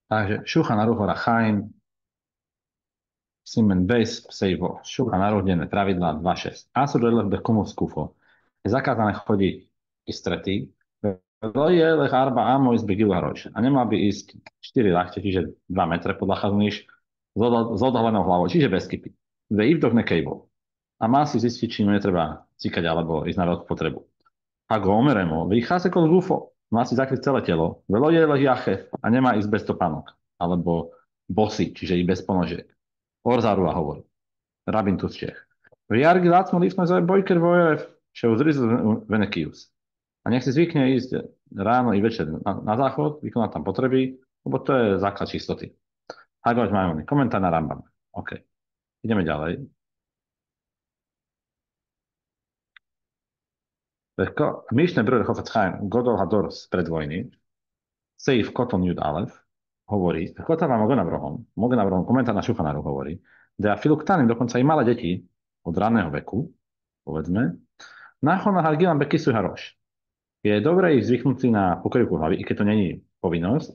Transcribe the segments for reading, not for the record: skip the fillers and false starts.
Takže Šulchan Aruch Orach Chaim, Simen Beis, Seivo, Šulchan Aruch denné pravidlá 2.6. Asur elech bekumus kufo. Je zakázané chodiť istretý. Velo je lech arba amo ísť begilu haroš. A nemal by ísť 4 ľahte, čiže 2 metre podľa Chazuniš, s odhalenou hlavou, čiže bez kypy. Ve ivdok nekejbol. A má si zistiť, či mu netreba cikať alebo ísť na veľkú potrebu. Ak ho omeremo, vychádza kol gufo. Má si zakryť celé telo. Velo je lech jache a nemá ísť bez topánok. Alebo bosy, čiže i bez ponožiek. Orzárua hovorí. Rabin tu z Čech. Vyargi lácmo lífno zaj bojker vojev, že uzriz venekius. A nech si zvykne ísť ráno i večer na záchod, vykonať tam potreby, lebo to je základ čistoty. Hagoš Majmony. Komentár na Rambam. OK. Ideme ďalej. Myšne Brüder Chofetz Chaim, Godol Hador z predvojny, Seif Koton Jud Alef, hovorí, Chota vám Mogonavrohom, komentár na Šulchan Aruch hovorí, že Filuktanim, dokonca i malé deti od ranného veku, povedzme, Nachona Hargilan Bekisu Haroš. Je dobré ich zvyknúť si na pokrývku hlavy, i keď to není povinnosť,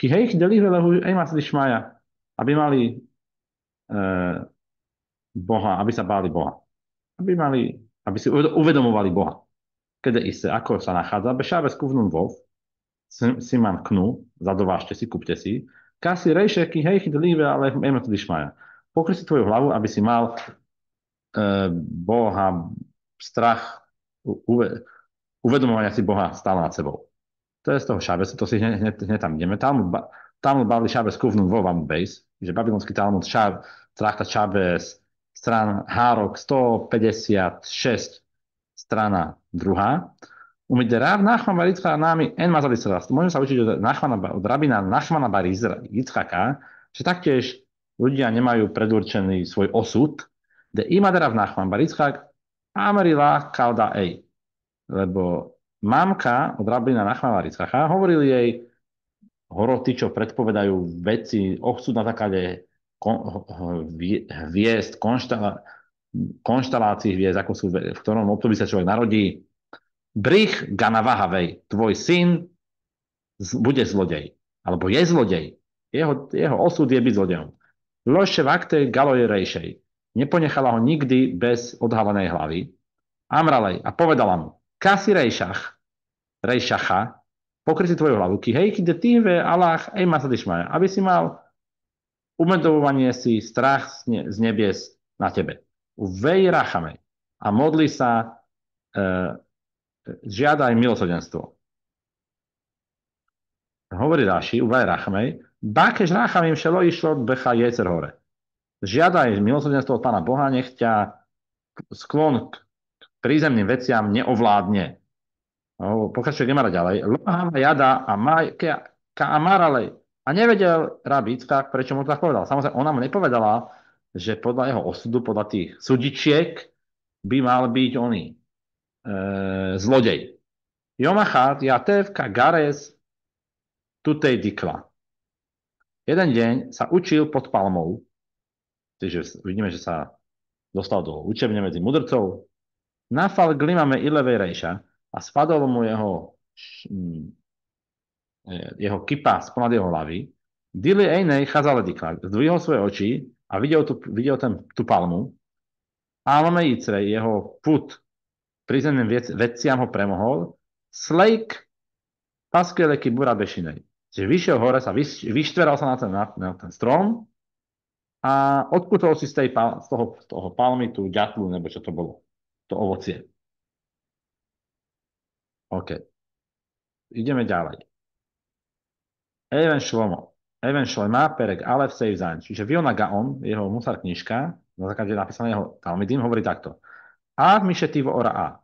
ki hejch delive lehu ejmas lišmaja, aby mali Boha, aby sa báli Boha. Aby si uvedomovali Boha. Kedy isté, ako sa nachádza, bešáve skúvnum vov, Siman knu, zadovážte si, kúpte si, kasi rejšeky, hej, chydlíve, ale ejmet lišmaja. Pokry si tvoju hlavu, aby si mal Boha, strach, uvedomovania si Boha stále nad sebou. To je z toho Šábesu, to si hneď tam ideme. Talmud Bavli Šábes kúvnum vo vám bejs, že babylonský Talmud Traktat Šábes, strana Hárok 156, strana 2. Umíte Rav Nachman bar Yitzchak námi en mazali srast. Môžeme sa učiť od rabina Nachmana bar Yitzchaka, že taktiež ľudia nemajú predurčený svoj osud, de ima Rav Nachman bar Yitzchak amarila kalda ej. Lebo mamka od rabina Nachmana bar Yitzchaka hovorili jej horoty, čo predpovedajú veci, osud na základe hviezd, konštalácií hviezd, ako sú, v ktorom období sa človek narodí. Brich Ganavahavej, tvoj syn bude zlodej, alebo je zlodej. Jeho osud je byť zlodejom. Loše vakte galoje rejšej. Neponechala ho nikdy bez odhalenej hlavy. Amralej a povedala mu, kasi rejšacha, pokry si tvoju hlavu, ki hejky detíve Allah ej masadišmaja, aby si mal umedovanie si strach z nebies na tebe. Uvej rachamej a modli sa žiadaj milosrdenstvo. Hovorí Raši, uvaj rachmej, bakež rachamim šelo išlo becha jecer hore. Žiadaj milosrdenstvo od Pána Boha, nech ťa sklon k prízemným veciam neovládne. Pokračuje Gemara ďalej. Lohava jada a maj ka amaralej. A nevedel Rabi Yitzchak, prečo mu to tak povedal. Samozrejme, ona mu nepovedala, že podľa jeho osudu, podľa tých sudičiek, by mal byť oný zlodej. Jomachat Jatev Gares tutej dikla. Jeden deň sa učil pod palmou, čiže vidíme, že sa dostal do učebne medzi mudrcov. Nafal glimame ilevej rejša a spadol mu jeho kipa spomad jeho hlavy. Dili ejnej chazale dikla. Zdvihol svoje oči a videl tú palmu. Alme Jicrej, jeho put prízemným veciam ho premohol. Slejk paskeleky bura bešinej. Čiže vyšiel hore, sa vyštveral sa na ten strom a odputol si z toho palmy tú ďatlu, nebo čo to bolo, to ovocie. OK. Ideme ďalej. Even Shlomo, perek Alef Seif Zain. Čiže Vilna Gaon, jeho Musar knižka, na základe napísaného Talmidim, hovorí takto. Ak myšetivo ora a.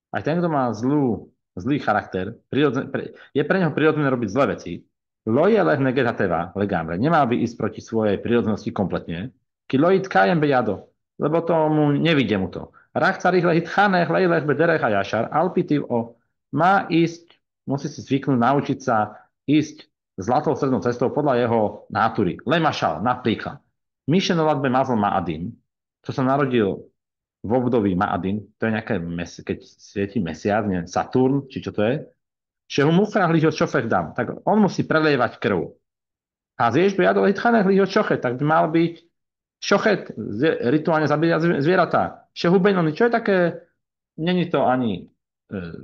Aj ten, kto má zlý charakter, je pre neho prirodzené robiť zlé veci. Loje leh negetateva legamre. Nemal by ísť proti svojej prirodzenosti kompletne. Ki lojit kajem bejado. Lebo tomu nevidie mu to. Rach carich lehit chanech lejlech bederech a jašar. Alpitiv o. Má ísť, musí si zvyknúť, naučiť sa ísť zlatou strednou cestou podľa jeho nátury. Lemašal, napríklad. Myšenolad be mazl ma'adim, čo sa narodil v období Ma'adin, to je nejaké, keď svieti mesiac, neviem, Saturn, či čo to je, že ho muchrahli, že šofech dám, tak on musí prelievať krv. Hazeš biadol hitchanech liho šochet, tak by mal byť šochet, rituálne zabíjať zvieratá. Šehubenony, čo je také, není to ani,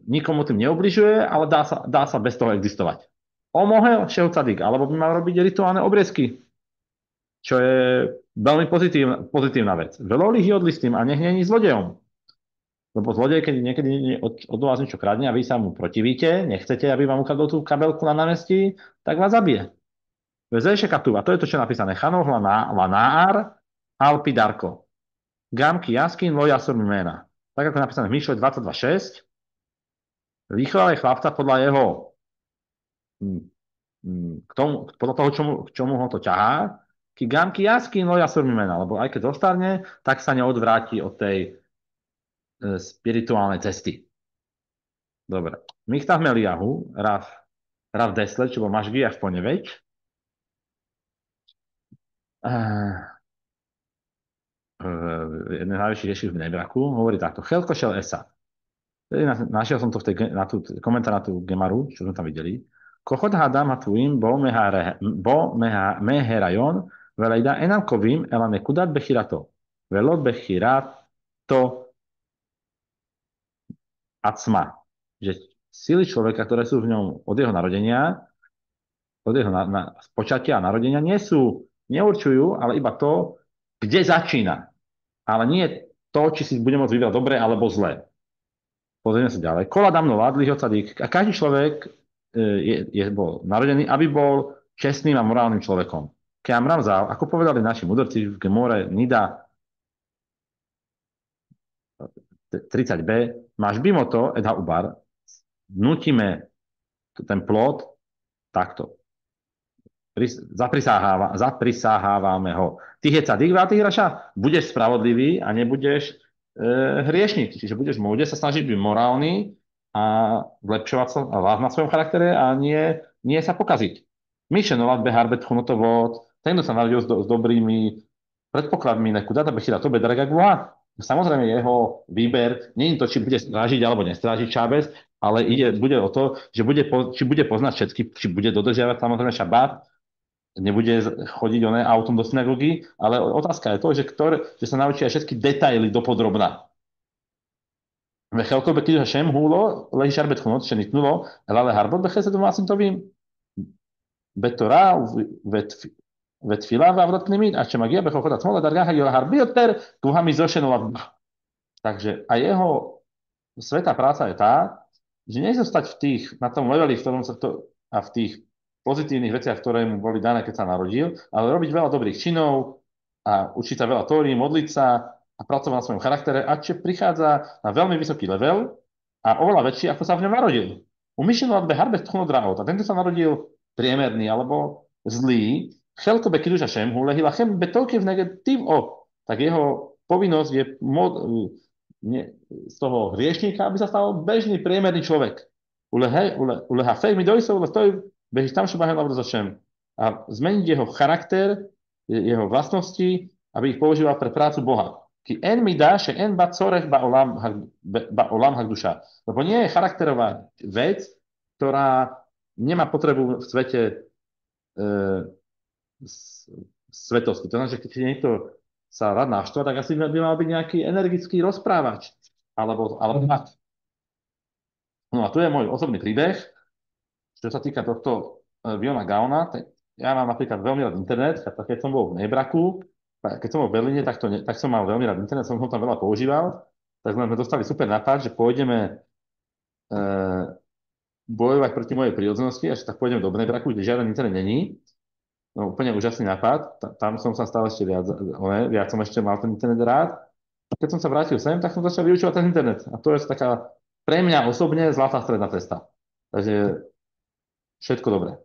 nikomu tým neubližuje, ale dá sa bez toho existovať. Omohel šehu cadik, alebo by mal robiť rituálne obriezky, čo je veľmi pozitívna vec. Veloli hiodli s tým a nech není zlodejom. Lebo zlodej, keď niekedy od vás niečo kradne a vy sa mu protivíte, nechcete, aby vám ukradol tú kabelku na námestí, tak vás zabije. Vezejše katu, a to je to, čo je napísané. Chanov lanár alpidarko. Gamky jaskin lojasor mena. Tak ako je napísané v Myšle 22.6. Vychovávaj chlapca podľa jeho podľa toho, k čomu ho to ťahá. Ki gamky jaskin lojasor mena. Lebo aj keď zostarne, tak sa neodvráti od tej spirituálnej cesty. Dobre. Michtav Meliahu, Rav Desle, čo bol Mašgiach poneveď. Jeden z najväčších riešiv v Nebraku, hovorí takto. Chelko šel esa. Našiel som to na tú komentár na tú Gemaru, čo sme tam videli. Kochot hadam hatuim bo meherajon velejda enam kovim ela nekudat bechirato. Velot bechirato acma. Že sily človeka, ktoré sú v ňom od jeho narodenia, od jeho spočatia a narodenia, neurčujú, ale iba to, kde začína. Ale nie to, či si bude môcť vybrať dobre alebo zle. Pozrieme sa ďalej. Kola damno ládli ho cadík. A každý človek bol narodený, aby bol čestným a morálnym človekom. Keam Ramzal, ako povedali naši mudrci v Gemore Nida 30b, máš bimoto edha ubar, nutíme ten plod takto. Zaprisahávame ho. Ty je cadik, ty hraša, budeš spravodlivý a nebudeš hriešniť. Čiže budeš môže sa snažiť byť morálny a zlepšovať sa a váh na svojom charaktere a nie sa pokaziť. Myšlenovat beharbet chunotovod, ten, kto sa narodil s dobrými predpokladmi, nekudata bechira to bedraga gua. Samozrejme, jeho výber nie je to, či bude strážiť alebo nestrážiť šábez, ale bude o to, že či bude poznať všetky, či bude dodržiavať samozrejme šabát, nebude chodiť autom do synagógy, ale otázka je to, že sa naučí aj všetky detaily dopodrobná. וחלקו בקידוש השם הוא לא להישאר בתכונות שניתנו אלא להרבות בחסד ומעשים טובים. בתורה ותפילה ועבודת פנימית, עד שמגיע בכוחות עצמו לדרגה הרבה יותר גבוהה מזו שנולד בה. Takže a jeho svätá práca je tá, že nezostať na tom leveli, v ktorom sa to, a v tých pozitívnych veciach, ktoré mu boli dané, keď sa narodil, ale robiť veľa dobrých činov a učiť sa veľa tórií, modliť sa a pracovať na svojom charaktere, a či prichádza na veľmi vysoký level a oveľa väčší, ako sa v ňom narodil. Umyšľovať be harbe tchunodráhot. A tento sa narodil priemerný alebo zlý, chelko be kiduša šem, hulehila chem be toľký v negatív tak jeho povinnosť je z toho hriešníka, aby sa stal bežný priemerný človek. Uleha fej mi dojsov, ale stoj beží tam šubahem lavro za šem. A zmeniť jeho charakter, jeho vlastnosti, aby ich používal pre prácu Boha. Ki en mi dá, že en ba corech ba olam hakduša. Lebo nie je charakterová vec, ktorá nemá potrebu v svete svetosti. To znamená, že keď niekto sa rád naštva, tak asi by mal byť nejaký energický rozprávač. Alebo mať. No a tu je môj osobný príbeh, čo sa týka tohto Viona Gaona. Ja mám napríklad veľmi rád internet, keď som bol v Nebraku, keď som bol v Berlíne, tak som mal veľmi rád internet, som ho tam veľa používal, tak sme dostali super nápad, že pôjdeme bojovať proti mojej prírodzenosti a že tak pôjdeme do Nebraku, kde žiaden internet není. No, úplne úžasný nápad, tam som sa stále ešte viac som ešte mal ten internet rád. Keď som sa vrátil sem, tak som začal vyučovať ten internet. A to je taká pre mňa osobne zlatá stredná cesta. Takže všetko dobré.